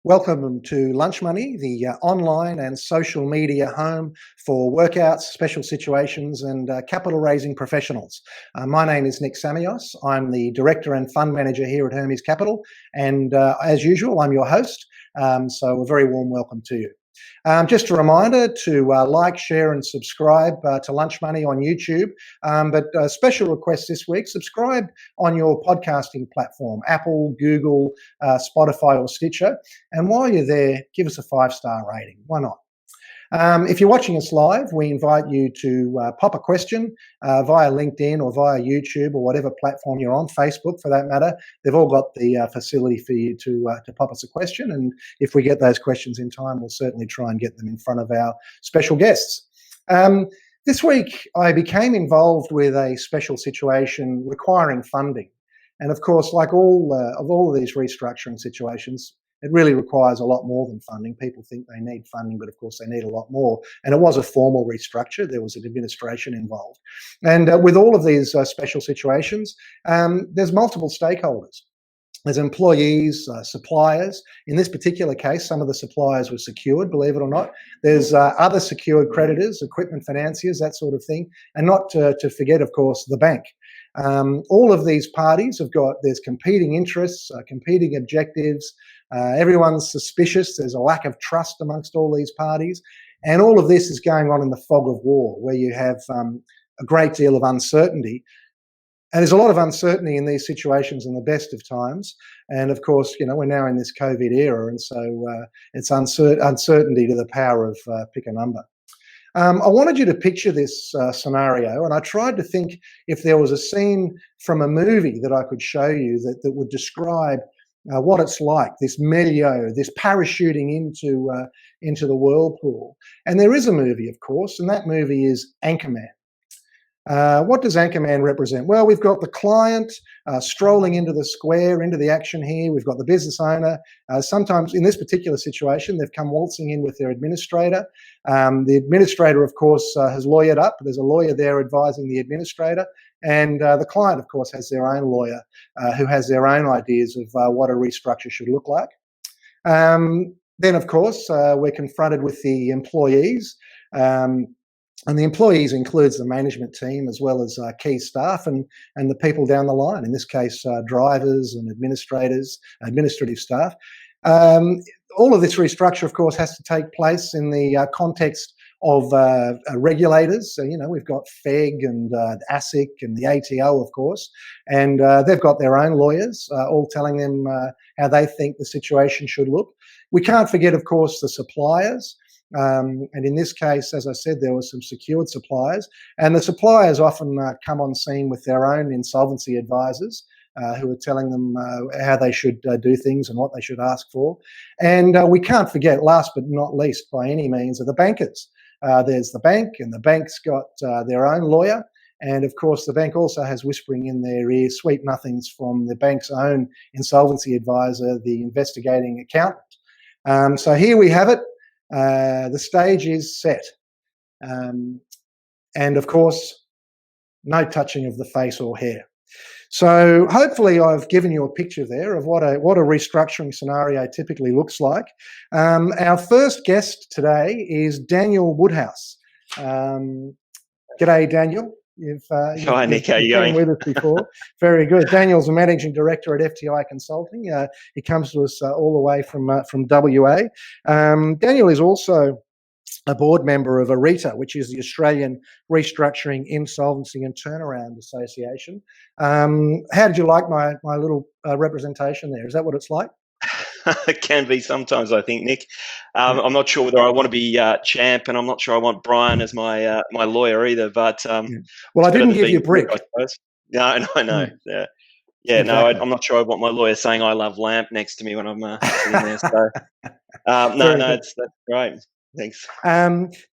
Welcome to Lunch Money, the online and social media home for workouts, special situations and capital raising professionals. My name is Nick Samios. I'm the Director and Fund Manager here at Hermes Capital, and as usual, I'm your host, so a very warm welcome to you. Just a reminder to like, share and subscribe to Lunch Money on YouTube, but a special request this week, subscribe on your podcasting platform, Apple, Google, Spotify or Stitcher, and while you're there, give us a 5-star rating. Why not? If you're watching us live, we invite you to pop a question via LinkedIn or via YouTube or whatever platform you're on, Facebook for that matter. They've all got the facility for you to pop us a question, and if we get those questions in time, we'll certainly try and get them in front of our special guests. This week, I became involved with a special situation requiring funding. And of course, like all of these restructuring situations, it really requires a lot more than funding. People think they need funding, but of course they need a lot more. And it was a formal restructure. There was an administration involved. And with all of these special situations, there's multiple stakeholders. There's employees, suppliers. In this particular case, some of the suppliers were secured, believe it or not. There's other secured creditors, equipment financiers, that sort of thing. And not to forget, of course, the bank. All of these parties there's competing interests, competing objectives. Everyone's suspicious. There's a lack of trust amongst all these parties. And all of this is going on in the fog of war, where you have a great deal of uncertainty. And there's a lot of uncertainty in these situations in the best of times. And of course, we're now in this COVID era. And so it's uncertainty to the power of pick a number. I wanted you to picture this scenario, and I tried to think if there was a scene from a movie that I could show you that would describe what it's like, this milieu, this parachuting into the whirlpool. And there is a movie, of course, and that movie is Anchorman. What does Anchorman represent? Well, we've got the client strolling into the square, into the action here. We've got the business owner. Sometimes in this particular situation, they've come waltzing in with their administrator. The administrator, of course, has lawyered up. There's a lawyer there advising the administrator. And the client, of course, has their own lawyer who has their own ideas of what a restructure should look like. Then, of course, we're confronted with the employees. And the employees includes the management team as well as key staff and the people down the line, in this case, drivers and administrative staff. All of this restructure, of course, has to take place in the context of regulators. So, we've got FEG and ASIC and the ATO, of course, and they've got their own lawyers all telling them how they think the situation should look. We can't forget, of course, the suppliers. And in this case, as I said, there were some secured suppliers, and the suppliers often come on scene with their own insolvency advisors who are telling them how they should do things and what they should ask for. And we can't forget, last but not least by any means, are the bankers. There's the bank, and the bank's got their own lawyer. And of course, the bank also has whispering in their ear sweet nothings from the bank's own insolvency advisor, the investigating accountant. So here we have it. The stage is set. And of course, no touching of the face or hair. So hopefully I've given you a picture there of what a restructuring scenario typically looks like. Our first guest today is Daniel Woodhouse. G'day, Daniel. Hi, Nick. How are you going? With us before. Very good. Daniel's a managing director at FTI Consulting. He comes to us all the way from WA. Daniel is also a board member of ARETA, which is the Australian Restructuring, Insolvency and Turnaround Association. How did you like my little representation there? Is that what it's like? It can be sometimes, I think, Nick. I'm not sure whether I want to be champ, and I'm not sure I want Brian as my lawyer either. But well, I didn't give you brick. I suppose. No, I know. Yeah, exactly. No, I'm not sure I want my lawyer saying "I love lamp" next to me when I'm sitting there. So that's great. Thanks.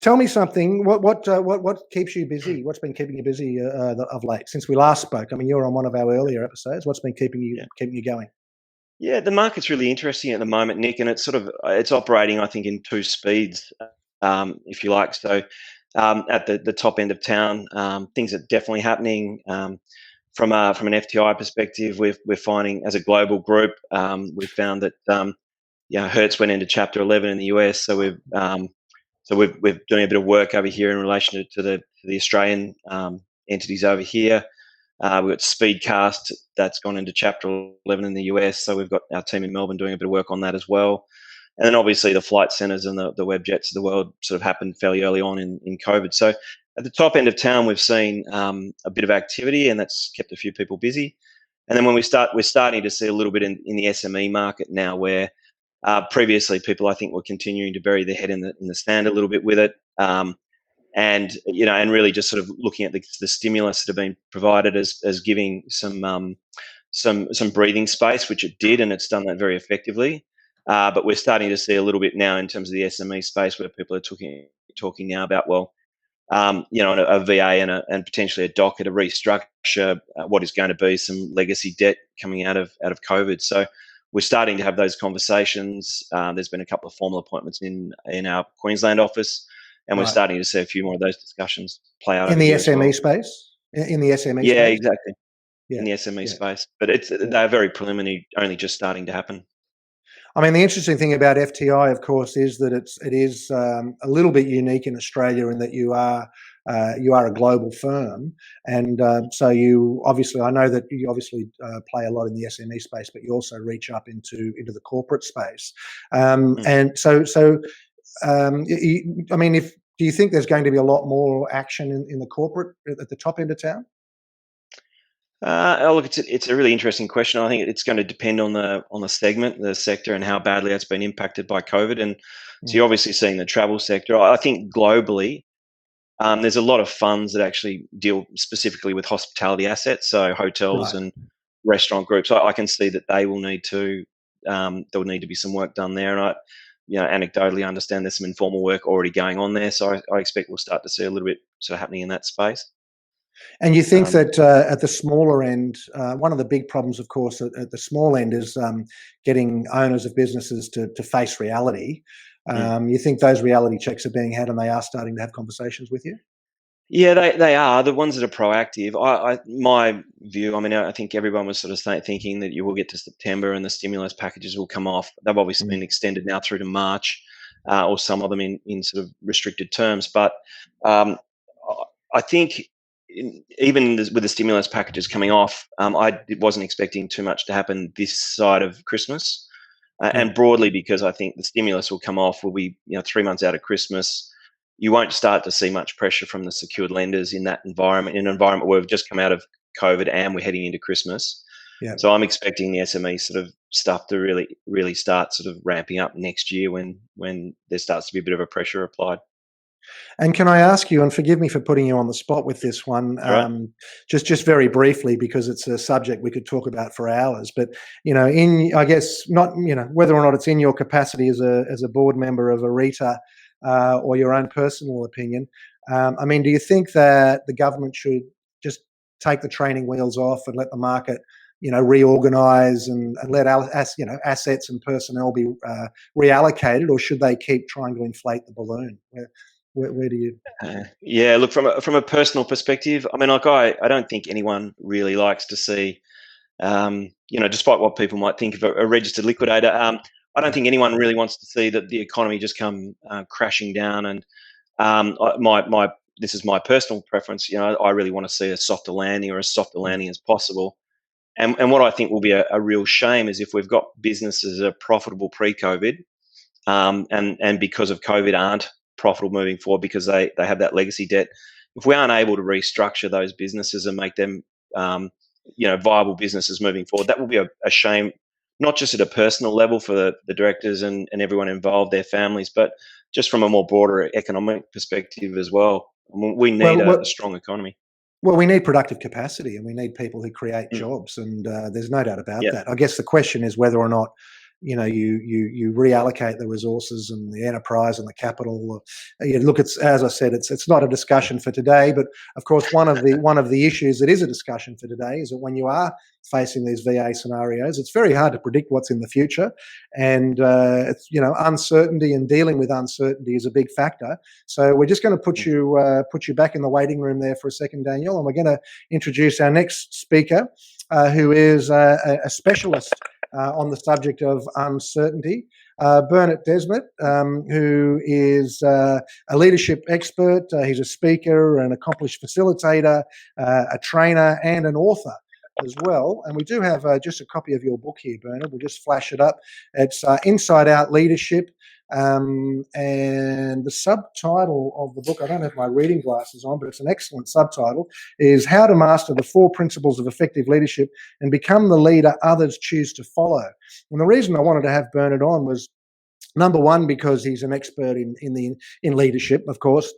Tell me something. What keeps you busy? What's been keeping you busy of late since we last spoke? I mean, you were on one of our earlier episodes. What's been keeping you going? Yeah, the market's really interesting at the moment, Nick, and it's operating, I think, in two speeds, if you like. So at the top end of town, things are definitely happening. From an FTI perspective, we're finding as a global group, we've found that Hertz went into Chapter 11 in the US, so we're doing a bit of work over here in relation to the Australian entities over here. We've got Speedcast that's gone into Chapter 11 in the US, so we've got our team in Melbourne doing a bit of work on that as well. And then obviously the flight centres and the Webjets of the world sort of happened fairly early on in COVID. So at the top end of town, we've seen a bit of activity, and that's kept a few people busy. And then we're starting to see a little bit in the SME market now, where previously people, I think, were continuing to bury their head in the sand a little bit with it. And really just sort of looking at the stimulus that have been provided as giving some breathing space, which it did, and it's done that very effectively. But we're starting to see a little bit now in terms of the SME space, where people are talking now about, well, a VA and potentially a doc at a restructure what is going to be some legacy debt coming out of COVID. So we're starting to have those conversations. There's been a couple of formal appointments in our Queensland office, and we're starting to see a few more of those discussions play out in the SME space. In the SME space, yeah, exactly. Yeah. In the SME space, but they're very preliminary, only just starting to happen. I mean, the interesting thing about FTI, of course, is that it is a little bit unique in Australia in that you are a global firm, and so you obviously, I know that you obviously play a lot in the SME space, but you also reach up into the corporate space, and so I mean, do you think there's going to be a lot more action in the corporate at the top end of town? Look, it's a really interesting question. I think it's going to depend on the segment, the sector, and how badly that's been impacted by COVID. And so you're obviously seeing the travel sector. I think globally, there's a lot of funds that actually deal specifically with hospitality assets, so hotels and restaurant groups. I can see that they will need to there will need to be some work done there. And anecdotally understand there's some informal work already going on there. So I expect we'll start to see a little bit sort of happening in that space. And you think that at the smaller end, one of the big problems, of course, at the small end is getting owners of businesses to face reality. You think those reality checks are being had, and they are starting to have conversations with you? Yeah, they are the ones that are proactive. My view, I mean, I think everyone was sort of thinking that you will get to September and the stimulus packages will come off. They've obviously been extended now through to March, or some of them in sort of restricted terms. But I think even with the stimulus packages coming off, I wasn't expecting too much to happen this side of Christmas, and broadly because I think the stimulus will come off. We'll be 3 months out of Christmas. You won't start to see much pressure from the secured lenders in that environment, in an environment where we've just come out of COVID and we're heading into Christmas. Yeah. So I'm expecting the SME sort of stuff to really start sort of ramping up next year when there starts to be a bit of a pressure applied. And can I ask you, and forgive me for putting you on the spot with this one, just very briefly, because it's a subject we could talk about for hours, but, I guess not, whether or not it's in your capacity as a board member of a REITA, or your own personal opinion, I mean, do you think that the government should just take the training wheels off and let the market, reorganise and let assets and personnel be reallocated, or should they keep trying to inflate the balloon? Where do you? Yeah, look, from a personal perspective, I mean, like I don't think anyone really likes to see, despite what people might think of a registered liquidator. I don't think anyone really wants to see that the economy just come crashing down. And this is my personal preference. I really want to see a softer landing, or as soft a landing as possible. And what I think will be a real shame is if we've got businesses that are profitable pre-COVID, and because of COVID aren't profitable moving forward because they have that legacy debt. If we aren't able to restructure those businesses and make them viable businesses moving forward, that will be a shame, not just at a personal level for the directors and everyone involved, their families, but just from a more broader economic perspective as well. We need a strong economy. Well, we need productive capacity, and we need people who create jobs, and there's no doubt about that. I guess the question is whether or not you reallocate the resources and the enterprise and the capital. Look, as I said, it's not a discussion for today, but of course one of the issues that is a discussion for today is that when you are facing these VA scenarios, it's very hard to predict what's in the future, and it's uncertainty and dealing with uncertainty is a big factor. So we're just going to put you back in the waiting room there for a second, Daniel, and we're going to introduce our next speaker, who is a specialist on the subject of uncertainty. Bernard Desmond, who is a leadership expert. He's a speaker, an accomplished facilitator, a trainer, and an author as well. And we do have just a copy of your book here, Bernard. We'll just flash it up. It's Inside Out Leadership. And the subtitle of the book, I don't have my reading glasses on, but it's an excellent subtitle, is How to Master the Four Principles of Effective Leadership and Become the Leader Others Choose to Follow. And the reason I wanted to have Bernard on was, number one, because he's an expert in leadership, of course.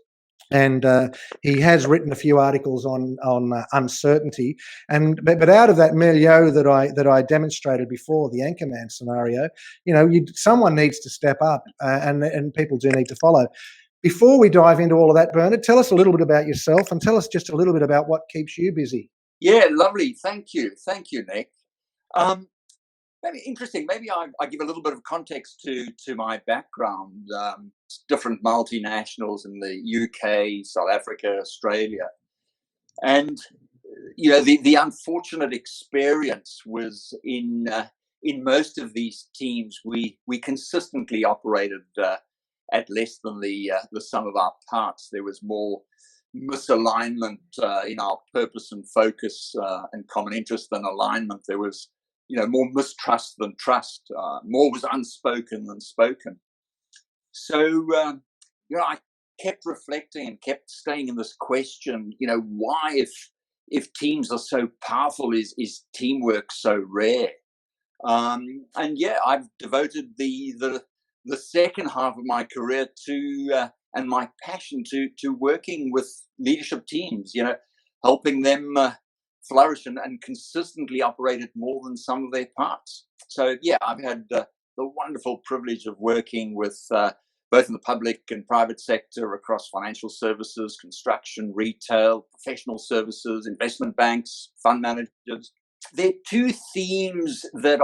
And he has written a few articles on uncertainty, but out of that milieu that I demonstrated before, the anchorman scenario, someone needs to step up, and people do need to follow. Before we dive into all of that, Bernard, tell us a little bit about yourself, and tell us just a little bit about what keeps you busy. Yeah, lovely. Thank you, Nick. Maybe interesting. Maybe I give a little bit of context to my background. Different multinationals in the UK, South Africa, Australia, and the unfortunate experience was in most of these teams we consistently operated at less than the sum of our parts. There was more misalignment in our purpose and focus and common interest than alignment. There was more mistrust than trust. More was unspoken than spoken. So, I kept reflecting and kept staying in this question, why, if teams are so powerful, is teamwork so rare? And yeah, I've devoted the second half of my career to, and my passion to working with leadership teams, helping them flourish and consistently operate at more than some of their parts. So yeah, I've had the wonderful privilege of working with both in the public and private sector across financial services, construction, retail, professional services, investment banks, fund managers. There are two themes that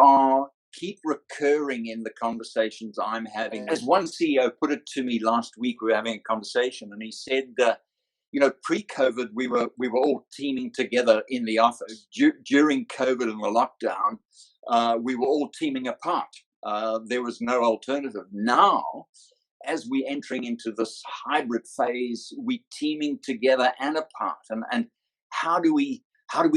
keep recurring in the conversations I'm having. As one CEO put it to me last week, we were having a conversation, and he said, pre-COVID, we were all teaming together in the office. During COVID and the lockdown, we were all teaming apart. There was no alternative. Now, as we're entering into this hybrid phase, we're teaming together and apart. And how do we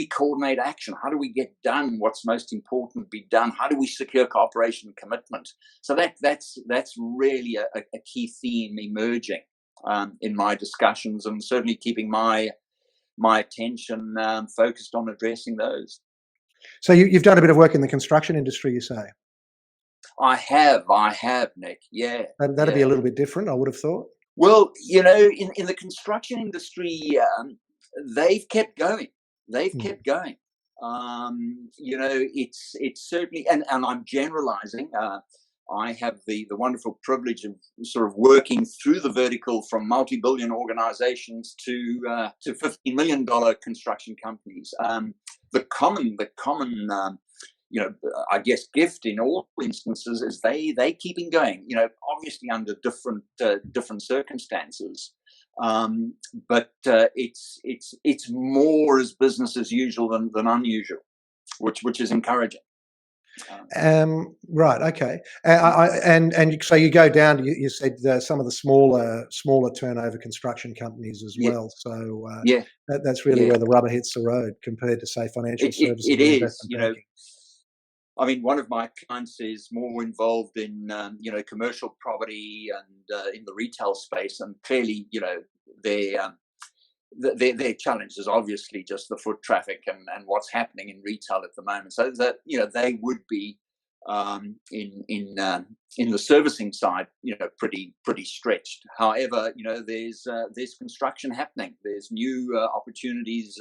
coordinate action? How do we get done what's most important be done? How do we secure cooperation and commitment? So that's really a key theme emerging in my discussions, and certainly keeping my attention focused on addressing those. So you've done a bit of work in the construction industry, you say? I have, Nick. Yeah. That'd be a little bit different, I would have thought. Well, in the construction industry, they've kept going. Kept going. It's certainly, and I'm generalizing. I have the wonderful privilege of sort of working through the vertical from multi-billion organizations to $15 million construction companies. The common I guess gift in all instances is they keeping going. Obviously under different circumstances, but it's more as business as usual than unusual, which is encouraging. Right. Okay. And so you go down. You said some of the smaller turnover construction companies as well. So that's really where the rubber hits the road compared to, say, financial services. It is. I mean, one of my clients is more involved in commercial property and in the retail space, and clearly, their challenge is obviously just the foot traffic and what's happening in retail at the moment. So that they would be in the servicing side, pretty stretched. However, there's construction happening. There's new opportunities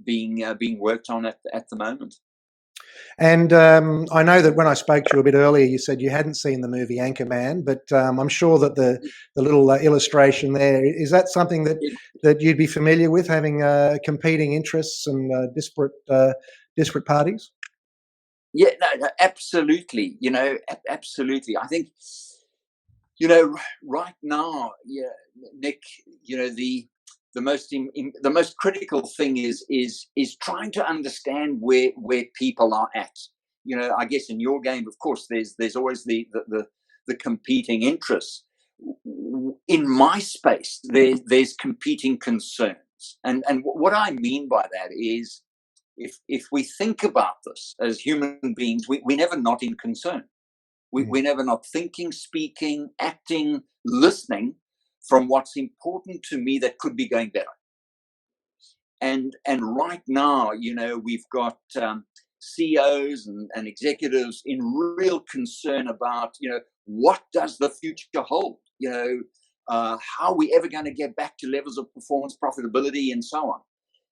being worked on at the moment. And I know that when I spoke to you a bit earlier, you said you hadn't seen the movie Anchorman, but I'm sure that the little illustration there, is that something that you'd be familiar with, having competing interests and disparate parties? Yeah, no, absolutely. Absolutely. I think, right now, Nick, the most critical thing is trying to understand where people are at. I guess in your game, of course, there's always the competing interests. In my space, there's competing concerns, and what I mean by that is, if we think about this as human beings, we're never not in concern. We're never not thinking, speaking, acting, listening from what's important to me that could be going better. And right now, we've got CEOs and executives in real concern about, what does the future hold? How are we ever going to get back to levels of performance, profitability, and so on?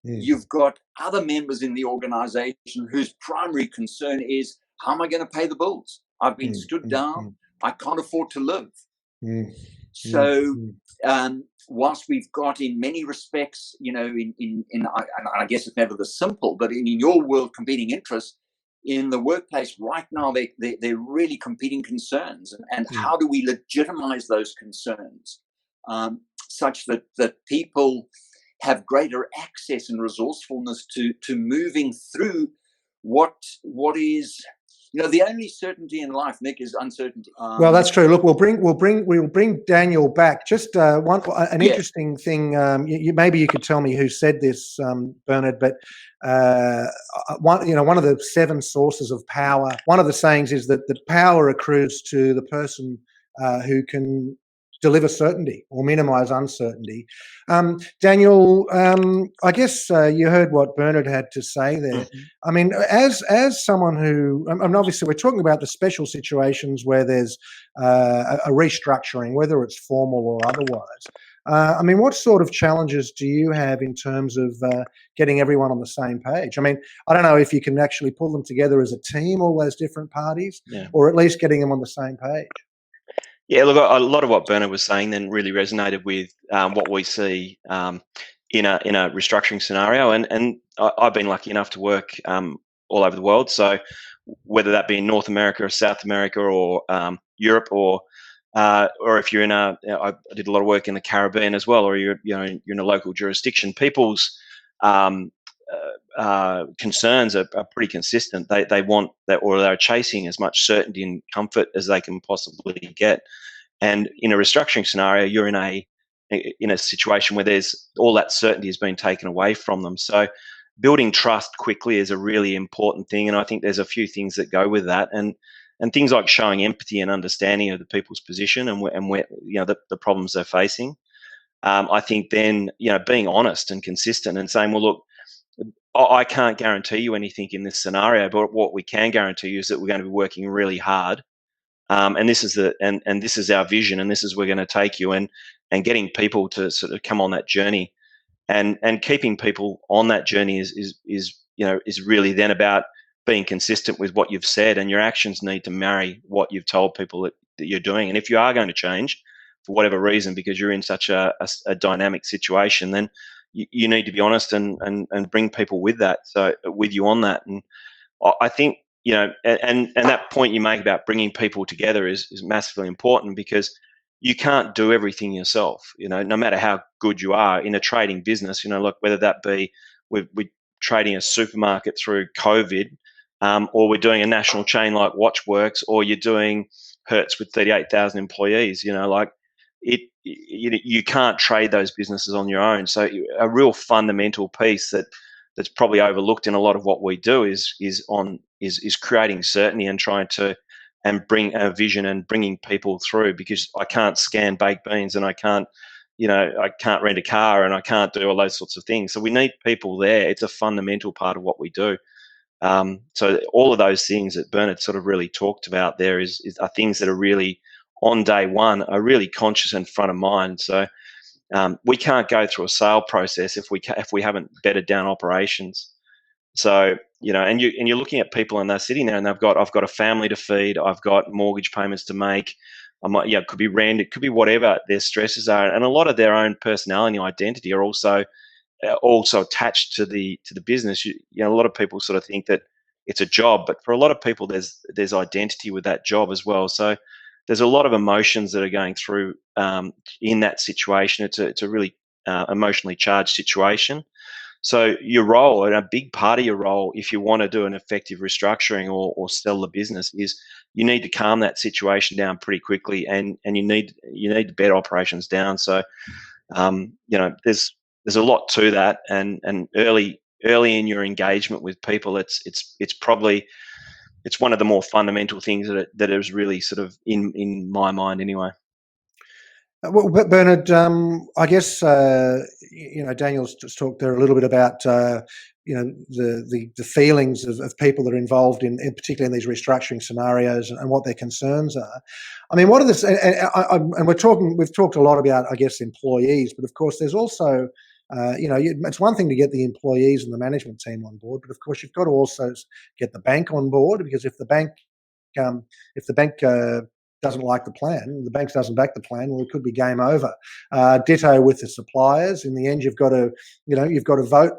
You've got other members in the organization whose primary concern is, how am I going to pay the bills? I've been stood down. I can't afford to live. So whilst we've got, in many respects, I guess it's never this simple, but in your world, competing interests in the workplace right now, they're really competing concerns. And how do we legitimize those concerns such that people have greater access and resourcefulness to moving through what is, the only certainty in life, Nick, is uncertainty. Well, that's true. Look, we'll bring Daniel back. Just an interesting thing. Maybe you could tell me who said this, Bernard. But one of the 7 sources of power. One of the sayings is that the power accrues to the person who can deliver certainty or minimize uncertainty. Daniel, I guess you heard what Bernard had to say there. I mean, as someone who, obviously we're talking about the special situations where there's a restructuring, whether it's formal or otherwise. What sort of challenges do you have in terms of getting everyone on the same page? I don't know if you can actually pull them together as a team, all those different parties, or at least getting them on the same page. Yeah, look, a lot of what Bernard was saying then really resonated with what we see in a restructuring scenario, and I've been lucky enough to work all over the world. So whether that be in North America or South America or Europe, or if you're I did a lot of work in the Caribbean as well, or you're in a local jurisdiction, people's concerns are pretty consistent. They want that, or they're chasing as much certainty and comfort as they can possibly get. And in a restructuring scenario, you're in a situation where there's all that certainty has been taken away from them. So building trust quickly is a really important thing, and I think there's a few things that go with that, and things like showing empathy and understanding of the people's position and where the problems they're facing. I think then being honest and consistent and saying, well, look, I can't guarantee you anything in this scenario, but what we can guarantee you is that we're going to be working really hard, and this is and this is our vision, and this is where we're going to take you, and getting people to sort of come on that journey, and keeping people on that journey is really then about being consistent with what you've said, and your actions need to marry what you've told people that you're doing. And if you are going to change for whatever reason, because you're in such a dynamic situation, then you need to be honest and bring people with you on that. And I think, and that point you make about bringing people together is massively important, because you can't do everything yourself, no matter how good you are in a trading business, look, whether that be we're trading a supermarket through COVID, or we're doing a national chain like Watchworks, or you're doing Hertz with 38,000 employees, you can't trade those businesses on your own. So a real fundamental piece that's probably overlooked in a lot of what we do is creating certainty and trying to bring a vision and bringing people through, because I can't scan baked beans, and I can't rent a car, and I can't do all those sorts of things. So we need people there. It's a fundamental part of what we do. So all of those things that Bernard sort of really talked about there are things that are really on day one, are really conscious and front of mind. So we can't go through a sale process if we haven't bedded down operations. So and you're looking at people, and they're sitting there, and I've got a family to feed, I've got mortgage payments to make, it could be rent, it could be whatever their stresses are, and a lot of their own personality and identity are also attached to the business. A lot of people sort of think that it's a job, but for a lot of people there's identity with that job as well. So there's a lot of emotions that are going through in that situation. It's a really emotionally charged situation. So your role, and a big part of your role, if you want to do an effective restructuring or sell the business, is you need to calm that situation down pretty quickly, and you need to bed operations down. So there's a lot to that, and early in your engagement with people, it's probably one of the more fundamental things that is really sort of in my mind anyway. Well, Bernard, I guess Daniel's just talked there a little bit about the feelings of people that are involved in particularly in these restructuring scenarios and what their concerns are. I mean, what are this? And we've talked a lot about, I guess, employees, but of course, there's also it's one thing to get the employees and the management team on board, but of course, you've got to also get the bank on board, because if the bank doesn't like the plan, the bank doesn't back the plan, well, it could be game over. Ditto with the suppliers. In the end, you've got to vote.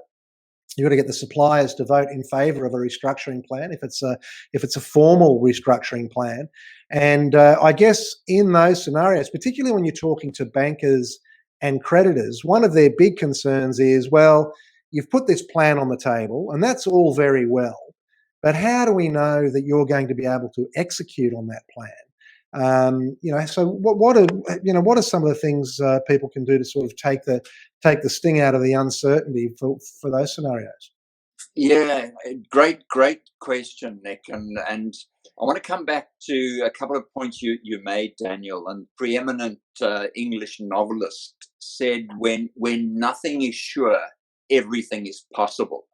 You've got to get the suppliers to vote in favour of a restructuring plan if it's a formal restructuring plan. And I guess in those scenarios, particularly when you're talking to bankers and creditors, one of their big concerns is, well, you've put this plan on the table, and that's all very well, but how do we know that you're going to be able to execute on that plan? So what are some of the things people can do to sort of take the sting out of the uncertainty for those scenarios? Yeah, great question, Nick, and I want to come back to a couple of points you made, Daniel. And preeminent English novelist said, when nothing is sure, everything is possible,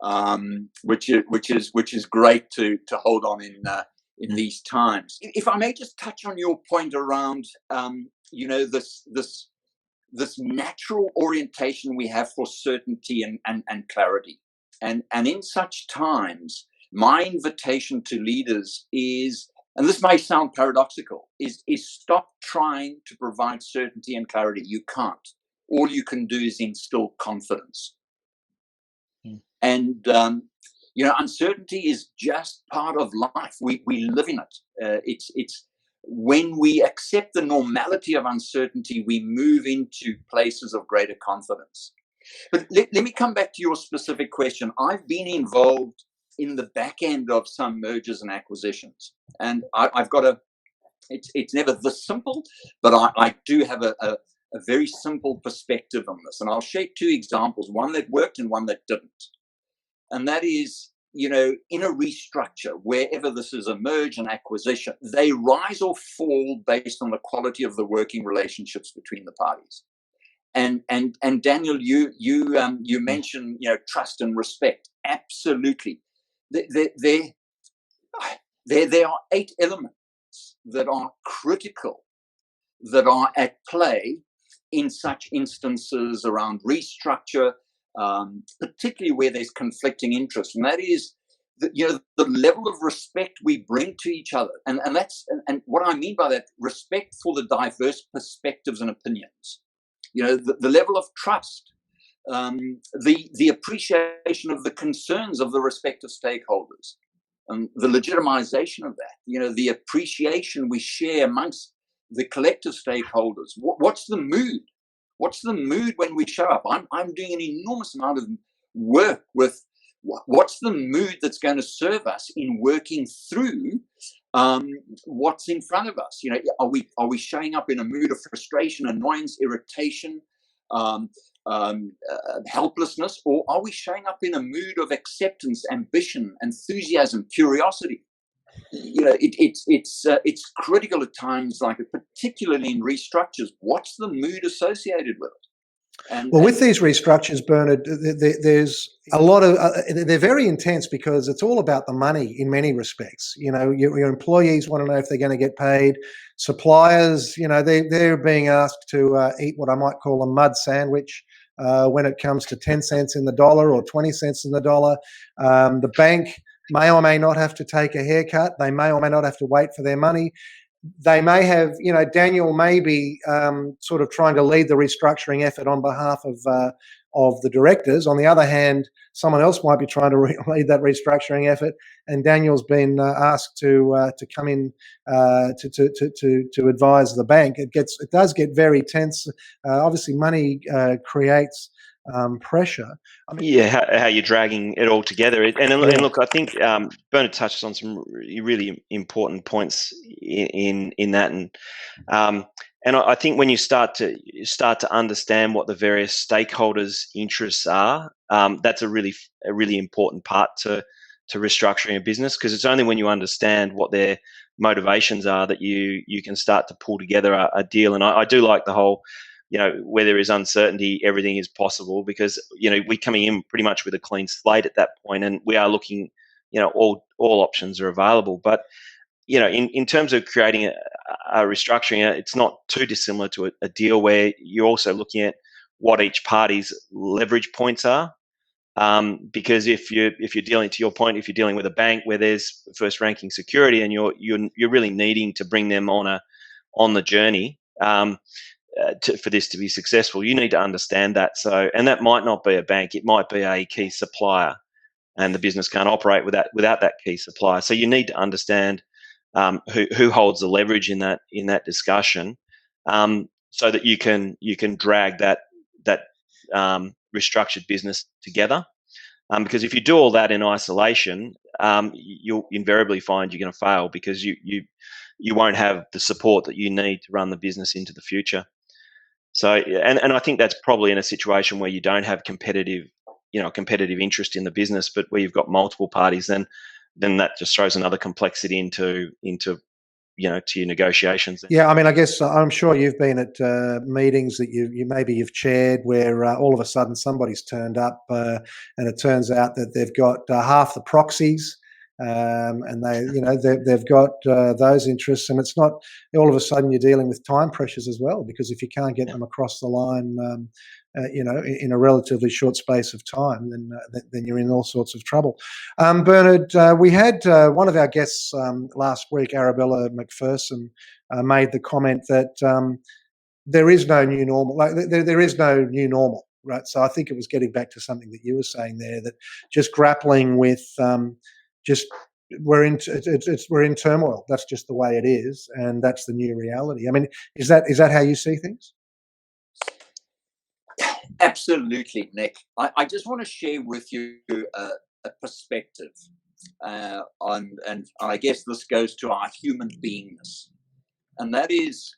which is great to hold on in these times. If I may just touch on your point around this natural orientation we have for certainty and clarity, and in such times, my invitation to leaders is, and this may sound paradoxical, is stop trying to provide certainty and clarity. You can't. All you can do is instill confidence. And uncertainty is just part of life. We live in it. It's when we accept the normality of uncertainty, we move into places of greater confidence. But let me come back to your specific question. I've been involved in the back end of some mergers and acquisitions, and I've got it's never this simple, but I do have a very simple perspective on this. And I'll share two examples, one that worked and one that didn't. And that is, in a restructure, wherever this is a merge and acquisition, they rise or fall based on the quality of the working relationships between the parties. And Daniel, you mentioned trust and respect. Absolutely, there are 8 elements that are critical, that are at play in such instances around restructure. Particularly where there's conflicting interests, and that is the level of respect we bring to each other, and that's what I mean by that, respect for the diverse perspectives and opinions. The level of trust, the appreciation of the concerns of the respective stakeholders, and the legitimization of that. The appreciation we share amongst the collective stakeholders. What's the mood? What's the mood when we show up? I'm doing an enormous amount of work with what's the mood that's going to serve us in working through what's in front of us. Are we showing up in a mood of frustration, annoyance, irritation, helplessness, or are we showing up in a mood of acceptance, ambition, enthusiasm, curiosity? It's critical at times like it, particularly in restructures. What's the mood associated with it? With these restructures, Bernard, there's a lot of they're very intense because it's all about the money in many respects. Your employees want to know if they're going to get paid. Suppliers, they're being asked to eat what I might call a mud sandwich when it comes to 10 cents in the dollar or 20 cents in the dollar. The bank may or may not have to take a haircut. They may or may not have to wait for their money. They may have, Daniel may be sort of trying to lead the restructuring effort on behalf of the directors. On the other hand, someone else might be trying to lead that restructuring effort, and Daniel's been asked to come in to advise the bank. It does get very tense. Obviously, money creates pressure. I mean, yeah, how you're dragging it all together. And yeah. look, I think Bernard touched on some really important points in that, and I think when you start to understand what the various stakeholders' interests are, that's a really important part to restructuring a business, because it's only when you understand what their motivations are that you can start to pull together a deal. And I do like the whole, where there is uncertainty, everything is possible, because we're coming in pretty much with a clean slate at that point, and we are looking, all options are available. But in terms of creating a restructuring, it's not too dissimilar to a deal where you're also looking at what each party's leverage points are. Because if you're dealing, to your point, if you're dealing with a bank where there's first ranking security, and you're really needing to bring them on the journey for this to be successful, you need to understand that. So, and that might not be a bank; it might be a key supplier, and the business can't operate without that key supplier. So you need to understand who holds the leverage in that discussion, so that you can drag that restructured business together. Because if you do all that in isolation, you'll invariably find you're going to fail, because you won't have the support that you need to run the business into the future. So, and I think that's probably in a situation where you don't have competitive interest in the business, but where you've got multiple parties, then that just throws another complexity into to your negotiations. Yeah, I mean, I guess I'm sure you've been at meetings that you've chaired where all of a sudden somebody's turned up and it turns out that they've got half the proxies, and they've got those interests, and it's not all of a sudden you're dealing with time pressures as well, because if you can't get them across the line, in a relatively short space of time, then you're in all sorts of trouble. Bernard, we had one of our guests last week, Arabella McPherson, made the comment that there is no new normal. Like there is no new normal, right? So I think it was getting back to something that you were saying there, that just grappling with we're in turmoil. That's just the way it is, and that's the new reality. I mean, is that how you see things? Absolutely, Nick. I just want to share with you a perspective and I guess this goes to our human beingness, and that is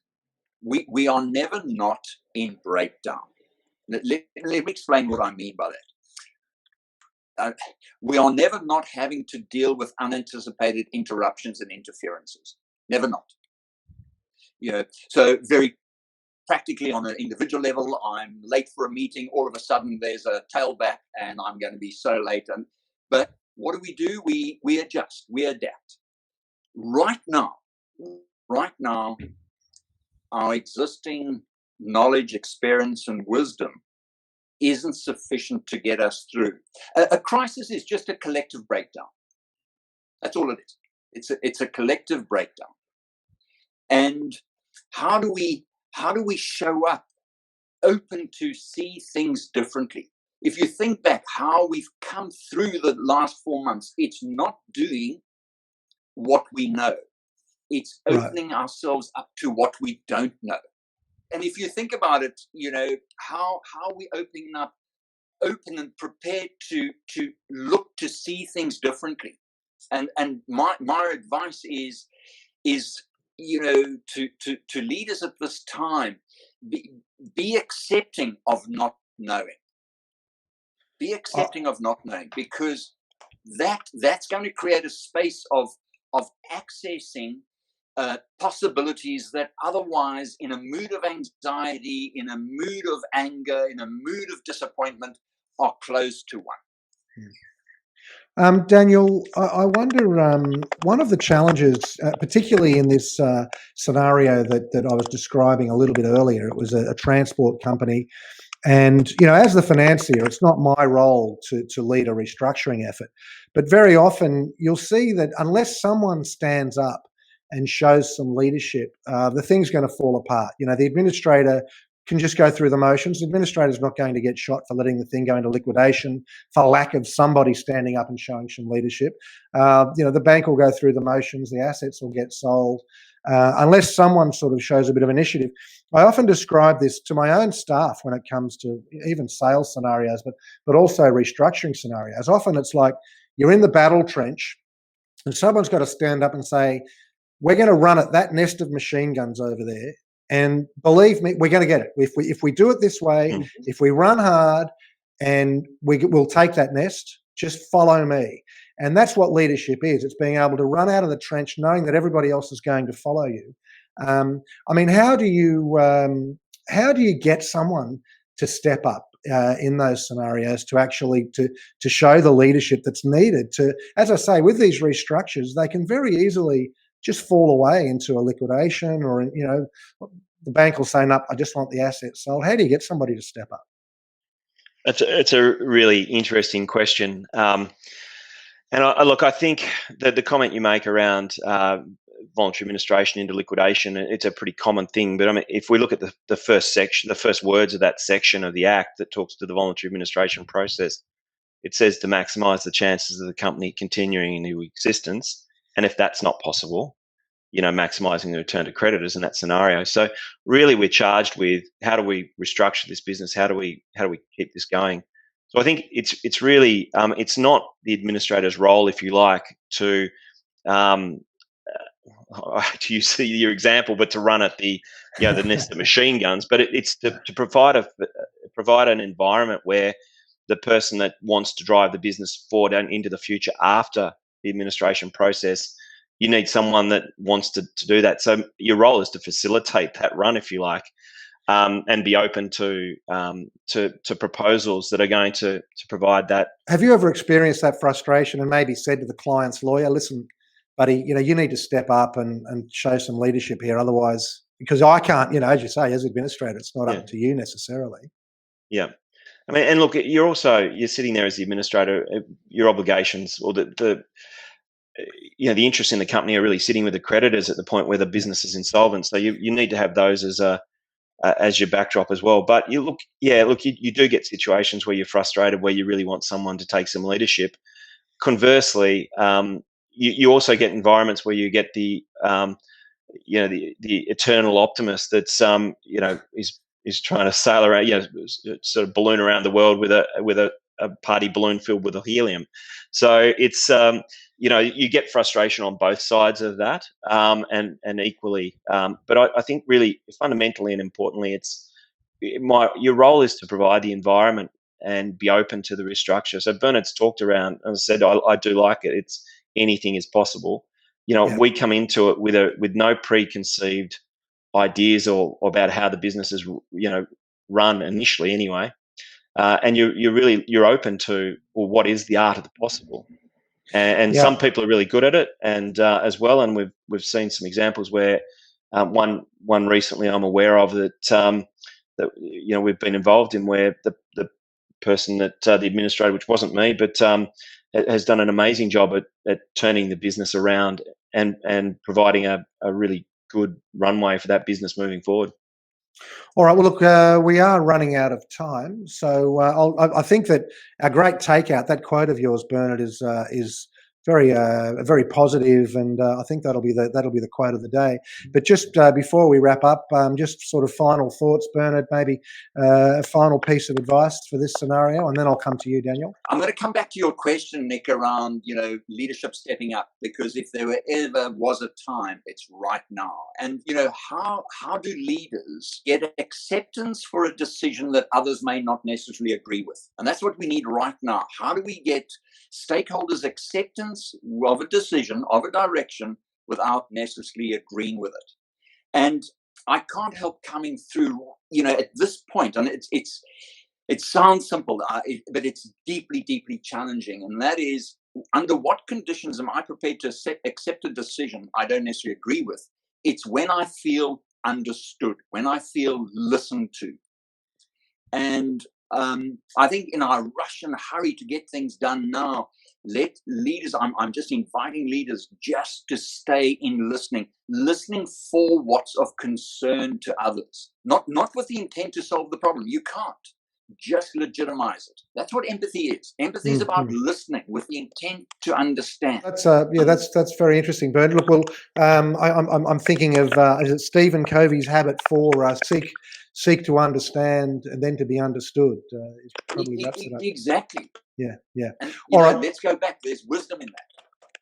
we are never not in breakdown. Let me explain what I mean by that. We are never not having to deal with unanticipated interruptions and interferences. Never not. So very practically on an individual level, I'm late for a meeting, all of a sudden there's a tailback and I'm going to be so late. But what do? We adjust, we adapt. Right now, our existing knowledge, experience, and wisdom isn't sufficient to get us through. A crisis is just a collective breakdown. That's all it is. It's a collective breakdown. And how do we show up open to see things differently? If you think back how we've come through the last 4 months, it's not doing what we know. It's opening ourselves up to what we don't know. And if you think about it, how are we open and prepared to look to see things differently? And my advice is to leaders at this time, be accepting of not knowing. Be accepting of not knowing, because that's going to create a space of accessing possibilities that otherwise, in a mood of anxiety, in a mood of anger, in a mood of disappointment, are closed to one. Daniel, I wonder, one of the challenges, particularly in this scenario that I was describing a little bit earlier, it was a transport company. And, as the financier, it's not my role to lead a restructuring effort. But very often you'll see that unless someone stands up and shows some leadership, the thing's going to fall apart. The administrator can just go through the motions. The administrator's not going to get shot for letting the thing go into liquidation for lack of somebody standing up and showing some leadership. The bank will go through the motions, the assets will get sold. unless someone sort of shows a bit of initiative. I often describe this to my own staff when it comes to even sales scenarios, but also restructuring scenarios. Often it's like you're in the battle trench and someone's got to stand up and say, we're going to run at that nest of machine guns over there. And believe me, we're going to get it. If we do it this way, if we run hard and we'll take that nest, just follow me. And that's what leadership is. It's being able to run out of the trench knowing that everybody else is going to follow you. I mean, how do you get someone to step up in those scenarios to actually to show the leadership that's needed to, as I say, with these restructures, they can very easily just fall away into a liquidation, or, you know, the bank will say, no, I just want the assets sold. How do you get somebody to step up? It's a really interesting question. And look, I think that the comment you make around voluntary administration into liquidation, it's a pretty common thing. But I mean, if we look at the first section, the first words of that section of the Act that talks to the voluntary administration process, it says to maximise the chances of the company continuing into existence, and if that's not possible, you know, maximising the return to creditors in that scenario. So really, we're charged with how do we restructure this business? How do we keep this going? So I think it's really it's not the administrator's role, if you like, to use your example, but to run at the the nest of machine guns. But it's to provide an environment where the person that wants to drive the business forward and into the future after the administration process, you need someone that wants to do that. So your role is to facilitate that run, if you like, and be open to proposals that are going to provide that. Have you ever experienced that frustration and maybe said to the client's lawyer, listen, buddy, you know, you need to step up and show some leadership here, otherwise, because I can't, you know, as you say, as administrator, it's not up to you necessarily. Yeah. I mean, and look, you're sitting there as the administrator, your obligations, or the interests in the company are really sitting with the creditors at the point where the business is insolvent. So you need to have those as your backdrop as well. But you do get situations where you're frustrated, where you really want someone to take some leadership. Conversely, you also get environments where you get the eternal optimist that's is trying to sail around, sort of balloon around the world with a party balloon filled with helium. So it's you get frustration on both sides of that, and equally. But I think really fundamentally and importantly, your role is to provide the environment and be open to the restructure. So Bernard's talked around, and I said I do like it. It's anything is possible. We come into it with no preconceived ideas or about how the business is run initially anyway, and you're open to, well, what is the art of the possible, and some people are really good at it, and as well, and we've seen some examples where one recently I'm aware of that we've been involved in, where the person that the administrator, which wasn't me, but has done an amazing job at turning the business around and providing a really good runway for that business moving forward. All right. Well, look, we are running out of time, so I think that a great takeout, that quote of yours, Bernard, is very positive, and I think that'll be the quote of the day. But just before we wrap up, just sort of final thoughts, Bernard, maybe a final piece of advice for this scenario, and then I'll come to you, Daniel. I'm going to come back to your question, Nick, around leadership stepping up, because if there ever was a time, it's right now. And how do leaders get acceptance for a decision that others may not necessarily agree with? And that's what we need right now. How do we get stakeholders' acceptance of a decision, of a direction, without necessarily agreeing with it? And I can't help coming through, at this point, and it sounds simple, but it's deeply, deeply challenging. And that is, under what conditions am I prepared to accept a decision I don't necessarily agree with? It's when I feel understood, when I feel listened to. And I think in our rush and hurry to get things done now, let leaders, I'm just inviting leaders just to stay in listening for what's of concern to others, not with the intent to solve the problem. You can't. just legitimize it. That's what empathy is. Empathy is about listening with the intent to understand. That's that's very interesting, Bernard. Look, well, I'm thinking of is it Stephen Covey's habit for seek to understand and then to be understood. Probably wraps it up. Exactly. Yeah. And All right. let's go back. There's wisdom in that.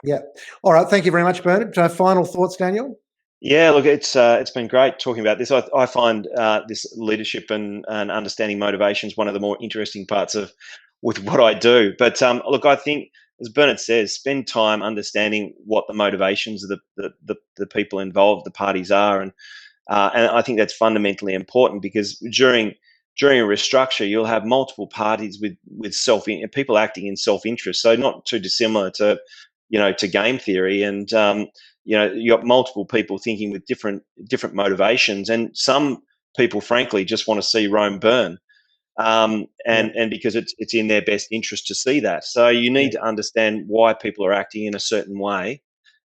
Yeah. All right. Thank you very much, Bernard. Final thoughts, Daniel? Yeah, look, it's been great talking about this. I find this leadership and understanding motivations one of the more interesting parts with what I do. But look, I think, as Bernard says, spend time understanding what the motivations of the people involved, the parties are, and I think that's fundamentally important, because during a restructure, you'll have multiple parties with people acting in self-interest. So not too dissimilar to game theory, and you got multiple people thinking with different motivations, and some people, frankly, just want to see Rome burn, and because it's in their best interest to see that. So you need to understand why people are acting in a certain way,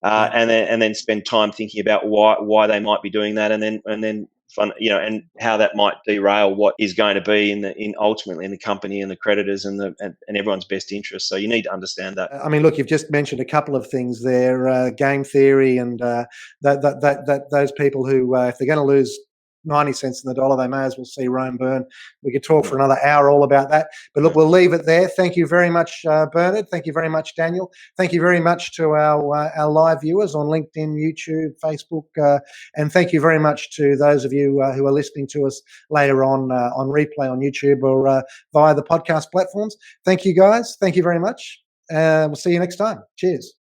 and then spend time thinking about why they might be doing that, and then and how that might derail what is going to be ultimately in the company and the creditors and everyone's best interest. So you need to understand that. I mean, look, you've just mentioned a couple of things there: game theory, and that those people who, if they're going to lose 90 cents in the dollar, they may as well see Rome burn. We could talk for another hour all about that. But look, we'll leave it there. Thank you very much, Bernard. Thank you very much, Daniel. Thank you very much to our live viewers on LinkedIn, YouTube, Facebook, and thank you very much to those of you who are listening to us later on replay on YouTube or via the podcast platforms. Thank you, guys. Thank you very much. We'll see you next time. Cheers.